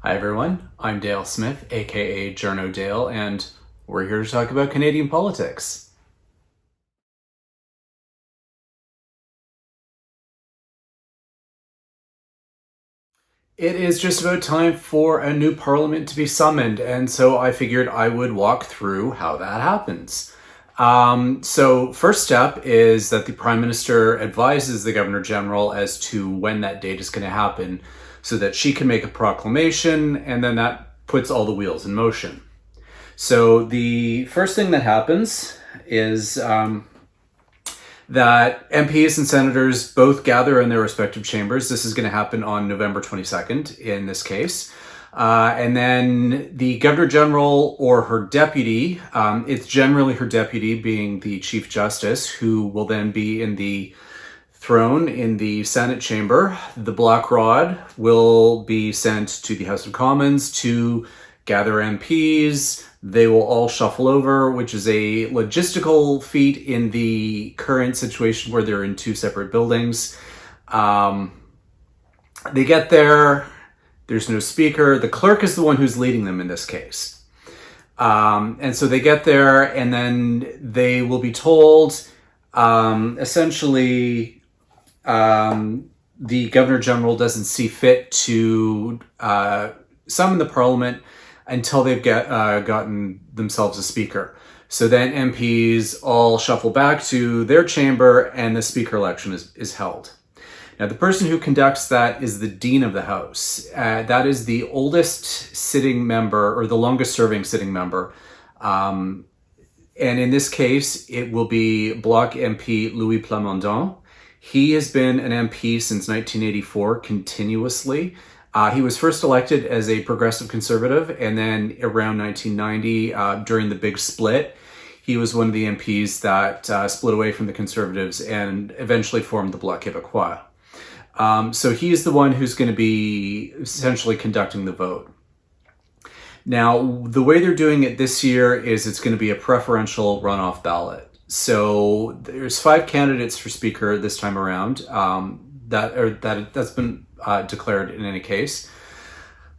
Hi everyone, I'm Dale Smith, aka Journo Dale, and we're here to talk about Canadian politics. It is just about time for a new parliament to be summoned, and so I figured I would walk through how that happens. So, first step is that the Prime Minister advises the Governor General as to when that date is going to happen so that she can make a proclamation, and then that puts all the wheels in motion. So, the first thing that happens is that MPs and senators both gather in their respective chambers. This is going to happen on November 22nd in this case. And then the Governor General or her deputy, it's generally her deputy being the Chief Justice, who will then be in the throne in the Senate chamber. The Black Rod will be sent to the House of Commons to gather MPs. They will all shuffle over, which is a logistical feat in the current situation where they're in two separate buildings. They get there, there's no speaker. The clerk is the one who's leading them in this case. And so they get there, and then they will be told, essentially, the Governor General doesn't see fit to summon the Parliament until they've gotten themselves a speaker. So then MPs all shuffle back to their chamber and the speaker election is held. Now, the person who conducts that is the Dean of the House. That is the oldest sitting member, or the longest serving sitting member. And in this case, it will be Bloc MP Louis Plamondon. He has been an MP since 1984 continuously. He was first elected as a progressive conservative, and then around 1990, during the big split, he was one of the MPs that split away from the Conservatives and eventually formed the Bloc Québécois. So he's the one who's going to be essentially conducting the vote. Now, the way they're doing it this year is it's going to be a preferential runoff ballot. So there's 5 candidates for Speaker this time around. That's been declared in any case.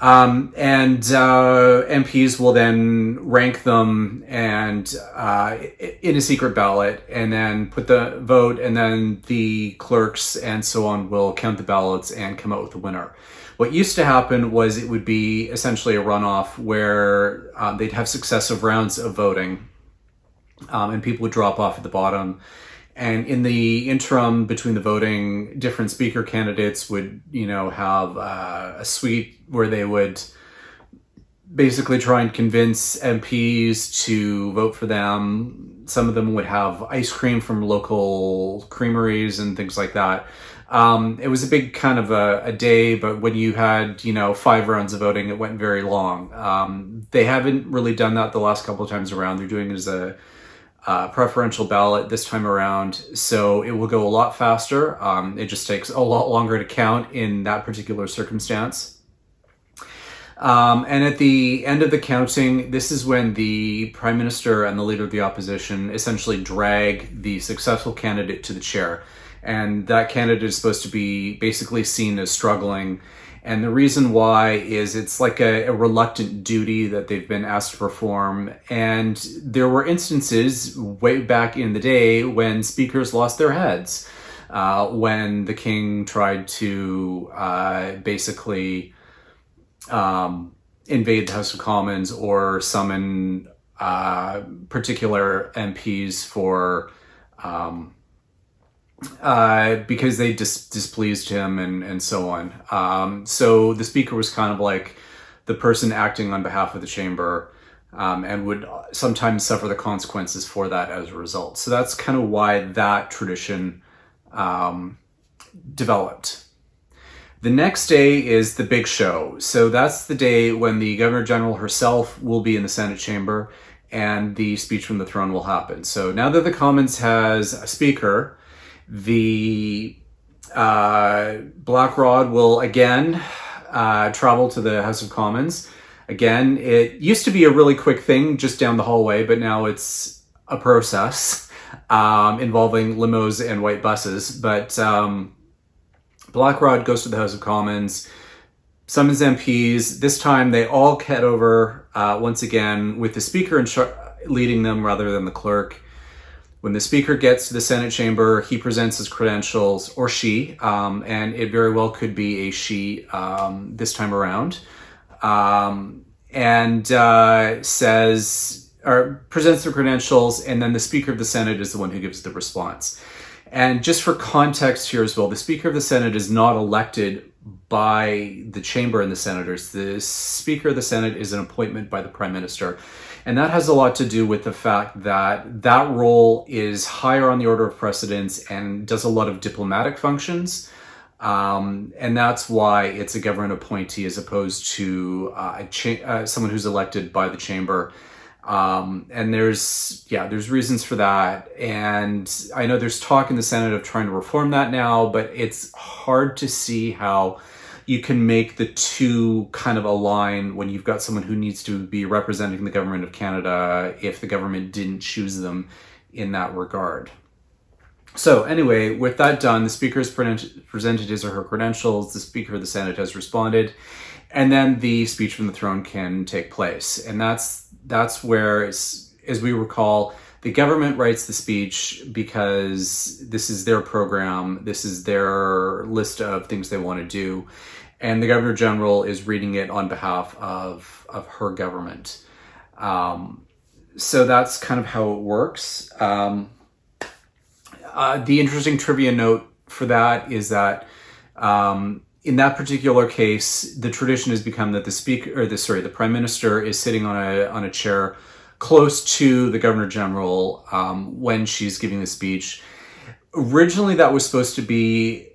And MPs will then rank them and in a secret ballot, and then put the vote, and then the clerks and so on will count the ballots and come out with the winner. What used to happen was it would be essentially a runoff where they'd have successive rounds of voting, and people would drop off at the bottom. And in the interim between the voting, different speaker candidates would, have a suite where they would basically try and convince MPs to vote for them. Some of them would have ice cream from local creameries and things like that. It was a big kind of a day, but when you had, 5 rounds of voting, it went very long. They haven't really done that the last couple of times around. They're doing it as a preferential ballot this time around, so it will go a lot faster. It just takes a lot longer to count in that particular circumstance. And at the end of the counting, this is when the Prime Minister and the Leader of the Opposition essentially drag the successful candidate to the chair. And that candidate is supposed to be basically seen as struggling. And the reason why is it's like a reluctant duty that they've been asked to perform. And there were instances way back in the day when speakers lost their heads, when the king tried to basically invade the House of Commons or summon particular MPs for because they displeased him and so on. So the speaker was kind of like the person acting on behalf of the chamber, and would sometimes suffer the consequences for that as a result. So that's kind of why that tradition developed. The next day is the big show. So that's the day when the Governor General herself will be in the Senate chamber and the speech from the throne will happen. So now that the Commons has a speaker, the Black Rod will again travel to the House of Commons. Again, it used to be a really quick thing just down the hallway, but now it's a process involving limos and white buses. But Black Rod goes to the House of Commons. summons MPs. This time they all head over once again with the speaker leading them rather than the clerk. When the speaker gets to the Senate chamber, he presents his credentials, or she, and it very well could be a she this time around, and says, or presents the credentials, and then the Speaker of the Senate is the one who gives the response. And just for context here as well, the Speaker of the Senate is not elected by the chamber and the senators. The Speaker of the Senate is an appointment by the Prime Minister. And that has a lot to do with the fact that that role is higher on the order of precedence and does a lot of diplomatic functions. And that's why it's a government appointee as opposed to someone who's elected by the chamber. And there's reasons for that. And I know there's talk in the Senate of trying to reform that now, but it's hard to see how you can make the two kind of align when you've got someone who needs to be representing the government of Canada if the government didn't choose them in that regard. So anyway, with that done, the Speaker has presented his or her credentials, the Speaker of the Senate has responded, and then the speech from the throne can take place. And that's where, as we recall, the government writes the speech because this is their program, this is their list of things they want to do, and the Governor General is reading it on behalf of her government. So that's kind of how it works. The interesting trivia note for that is that in that particular case, the tradition has become that the Prime Minister is sitting on a chair close to the Governor General when she's giving the speech. Originally, that was supposed to be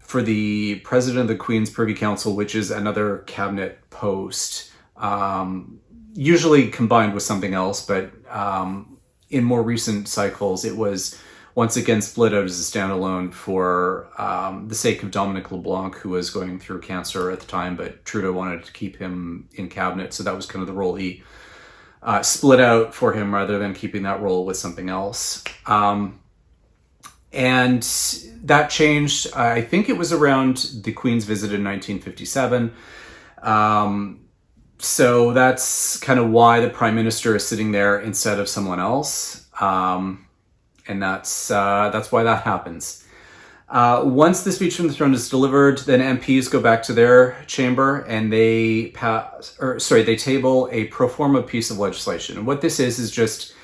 for the President of the Queen's Privy Council, which is another cabinet post, usually combined with something else, but in more recent cycles, it was once again split out as a standalone for the sake of Dominic LeBlanc, who was going through cancer at the time, but Trudeau wanted to keep him in cabinet, so that was kind of the role he split out for him rather than keeping that role with something else. And that changed, I think it was around the Queen's visit in 1957. So that's kind of why the Prime Minister is sitting there instead of someone else. And that's why that happens. Once the speech from the throne is delivered, then MPs go back to their chamber and they table a pro forma piece of legislation. And what this is just,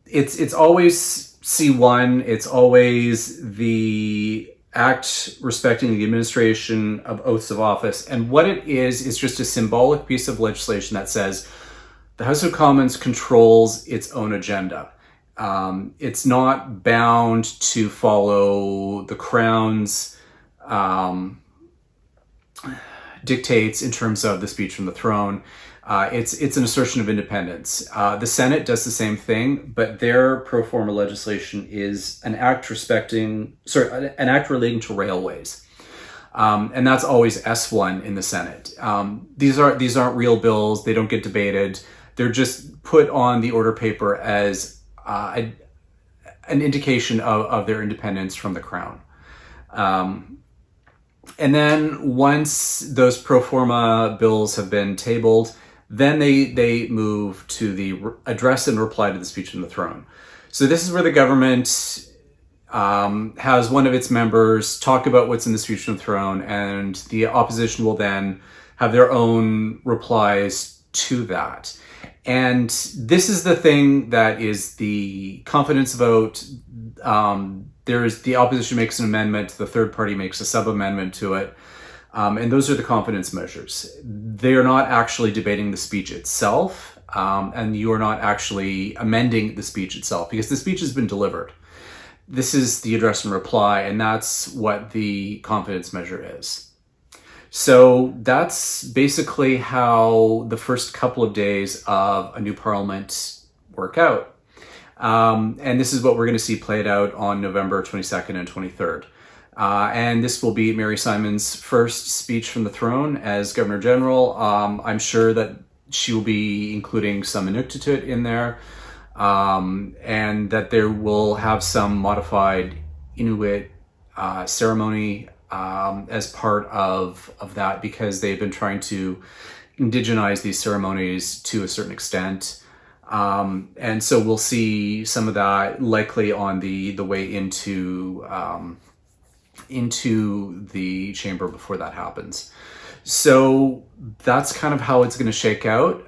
it's always C1. It's always the act respecting the administration of oaths of office. And what it is just a symbolic piece of legislation that says the House of Commons controls its own agenda. It's not bound to follow the Crown's dictates in terms of the speech from the throne. It's an assertion of independence. The Senate does the same thing, but their pro forma legislation is an act relating to railways. And that's always S1 in the Senate. These aren't real bills. They don't get debated. They're just put on the order paper as an indication of their independence from the Crown. And then once those pro forma bills have been tabled, then they move to the address and reply to the speech from the throne. So this is where the government has one of its members talk about what's in the speech from the throne, and the opposition will then have their own replies to that. And this is the thing that is the confidence vote. The opposition makes an amendment, the third party makes a sub-amendment to it. And those are the confidence measures. They are not actually debating the speech itself, and you are not actually amending the speech itself because the speech has been delivered. This is the address and reply, and that's what the confidence measure is. So that's basically how the first couple of days of a new parliament work out. And this is what we're going to see played out on November 22nd and 23rd. And this will be Mary Simon's first speech from the throne as Governor General. I'm sure that she will be including some Inuktitut in there, and that there will have some modified Inuit ceremony as part of that, because they've been trying to indigenize these ceremonies to a certain extent. And so we'll see some of that likely on the way into the chamber before that happens. So that's kind of how it's going to shake out.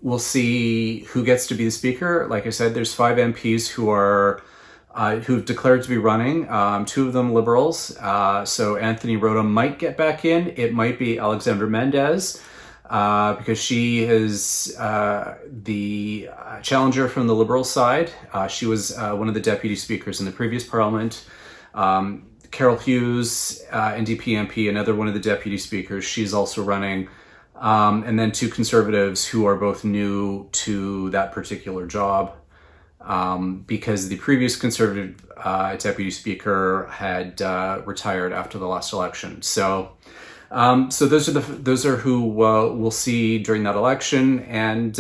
We'll see who gets to be the speaker. Like I said, there's 5 MPs who've declared to be running. 2 of them Liberals. So Anthony Rota might get back in. It might be Alexandra Mendez, because she is the challenger from the Liberal side. She was one of the deputy speakers in the previous Parliament. Carol Hughes, NDP MP, another one of the deputy speakers, she's also running. And then 2 Conservatives who are both new to that particular job, because the previous Conservative deputy speaker had retired after the last election. So those are who we'll see during that election, and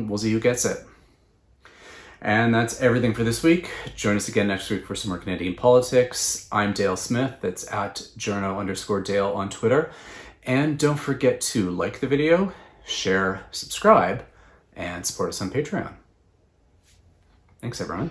we'll see who gets it. And that's everything for this week. Join us again next week for some more Canadian politics. I'm Dale Smith. That's at journo_Dale on Twitter. And don't forget to like the video, share, subscribe, and support us on Patreon. Thanks, everyone.